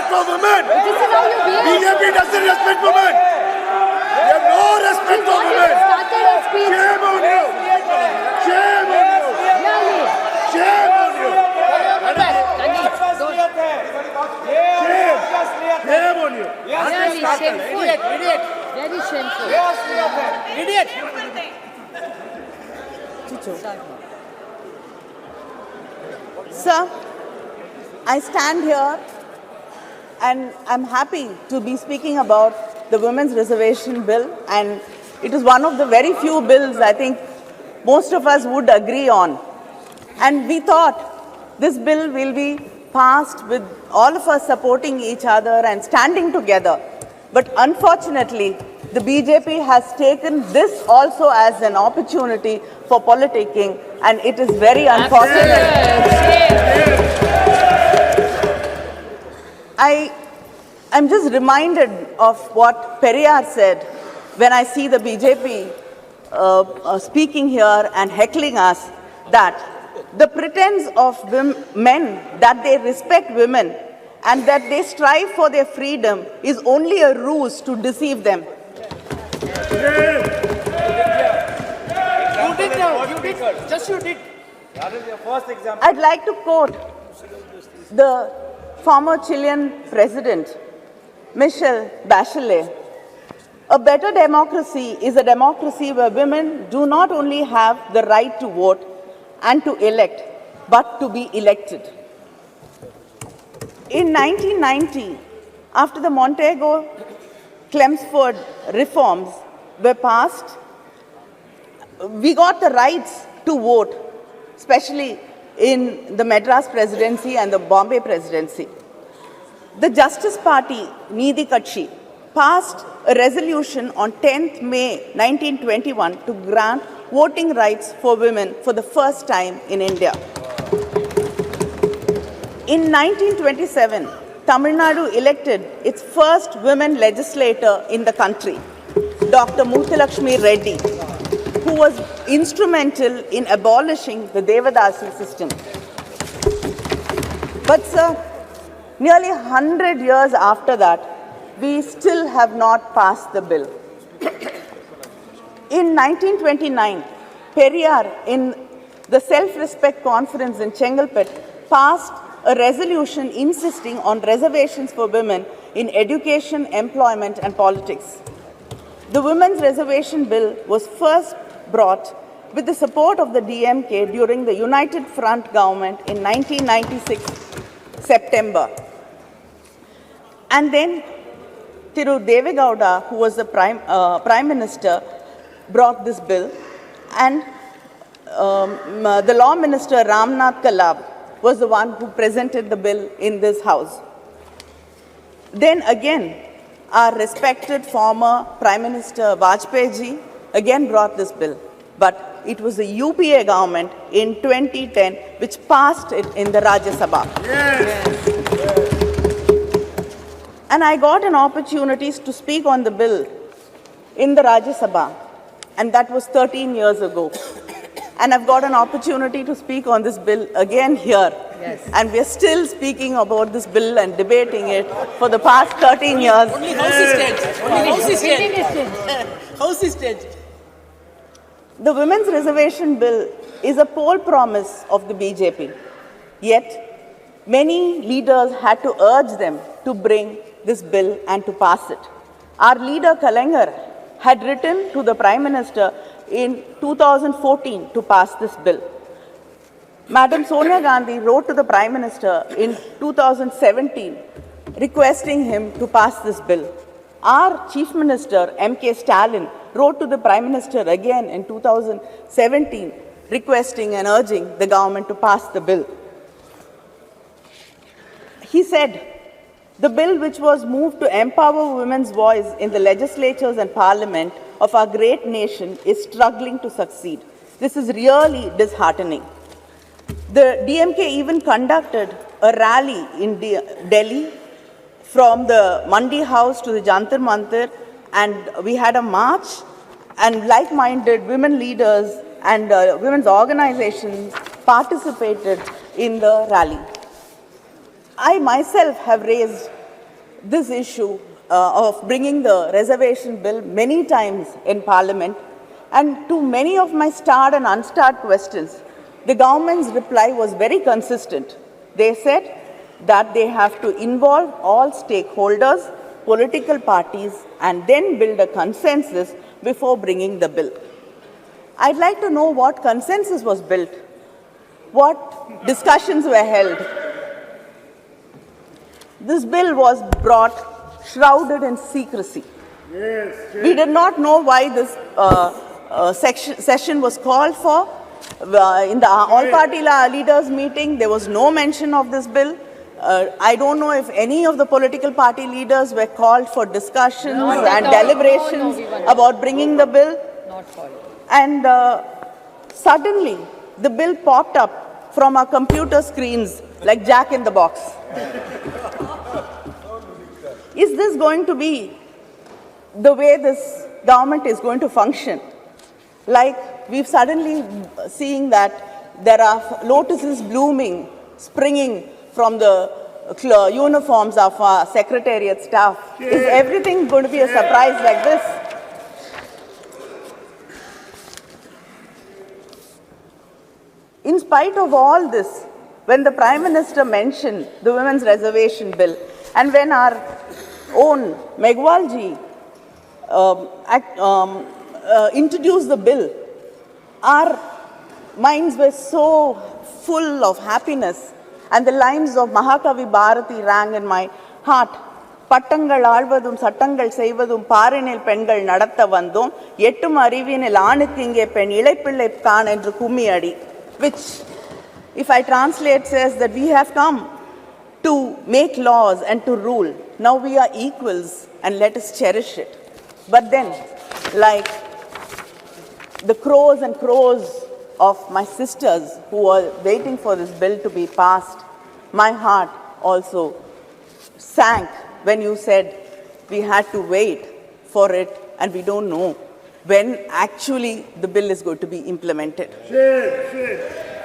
respect for women. This is how you behave. BJP doesn't respect women. They have no respect for women. Shame on you. Shame on you. Shame on you. Shame. Shame on you. Really shameful. Idiot. Very shameful. Idiot. Sir, I stand here and I'm happy to be speaking about the Women's Reservation Bill, and it is one of the very few bills I think most of us would agree on. And we thought this bill will be passed with all of us supporting each other and standing together. But unfortunately, the BJP has taken this also as an opportunity for politicking, and it is very unfortunate. I'm just reminded of what Periyar said when I see the BJP speaking here and heckling us, that the pretense of men that they respect women and that they strive for their freedom is only a ruse to deceive them. You did now. You did. Just you did. That is your first example. I'd like to quote the former Chilean president, Michelle Bachelet. A better democracy is a democracy where women do not only have the right to vote and to elect, but to be elected. In 1990, after the Montego-Chelmsford reforms were passed, we got the rights to vote, especially in the Madras presidency and the Bombay presidency. The Justice Party, Needhi Katchi, passed a resolution on 10th May 1921 to grant voting rights for women for the first time in India. In 1927, Tamil Nadu elected its first women legislator in the country, Dr. Muthalakshmi Reddy, who was instrumental in abolishing the Devadasi system. But sir, nearly 100 years after that, we still have not passed the bill. In 1929, Periyar, in the Self-Respect Conference in Chengalpet, passed a resolution insisting on reservations for women in education, employment, and politics. The Women's Reservation Bill was first brought with the support of the DMK during the United Front government in 1996, September. And then Thiru Devegowda, who was the Prime Minister, brought this bill, and the Law Minister Ramnath Kalab was the one who presented the bill in this house. Then again, our respected former Prime Minister Vajpayee ji again brought this bill, but it was the UPA government in 2010 which passed it in the Rajya Sabha. Yes. And I got an opportunity to speak on the bill in the Rajya Sabha, and that was 13 years ago. And I've got an opportunity to speak on this bill again here. Yes. And we're still speaking about this bill and debating it for the past 13 years. Only house is staged. Only house is staged. House is staged. The Women's Reservation Bill is a poll promise of the BJP. Yet, many leaders had to urge them to bring this bill and to pass it. Our leader, Kalaignar, had written to the Prime Minister in 2014 to pass this bill. Madam Sonia Gandhi wrote to the Prime Minister in 2017 requesting him to pass this bill. Our Chief Minister, M.K. Stalin, wrote to the Prime Minister again in 2017 requesting and urging the government to pass the bill. He said, the bill which was moved to empower women's voice in the legislatures and parliament of our great nation is struggling to succeed. This is really disheartening. The DMK even conducted a rally in Delhi from the Mandi House to the Jantar Mantar, and we had a march, and like-minded women leaders and women's organizations participated in the rally. I myself have raised this issue of bringing the reservation bill many times in Parliament, and to many of my starred and unstarred questions, the government's reply was very consistent. They said that they have to involve all stakeholders, political parties, and then build a consensus before bringing the bill. I'd like to know what consensus was built, what discussions were held. This bill was brought shrouded in secrecy. We did not know why this session was called for. In the all-party leaders meeting, there was no mention of this bill. I don't know if any of the political party leaders were called for discussions and deliberations about bringing the bill. Not called. And suddenly, the bill popped up from our computer screens like Jack in the Box. Is this going to be the way this government is going to function? Like, we've suddenly seeing that there are lotuses blooming, springing from the uniforms of our secretariat staff. Is everything going to be a surprise like this? In spite of all this, when the Prime Minister mentioned the Women's Reservation Bill, and when our own Megwalji introduced the bill, our minds were so full of happiness, and the lines of Mahakavi Bharati rang in my heart. பட்டங்கள் ஆழ்வதும் சட்டங்கள் செய்வதும் பாரினில் பெண்கள் நடத்த வந்தோம் எட்டும் அறிவினில் ஆணுக்கு இங்கே பெண் இளைப்பிள்ளை கான் என்று கும்மி அடி, which, if I translate, says that we have come to make laws and to rule. Now we are equals and let us cherish it. But then, like the crows and crows of my sisters who were waiting for this bill to be passed, my heart also sank when you said we had to wait for it and we don't know when actually the bill is going to be implemented. Shame, shame.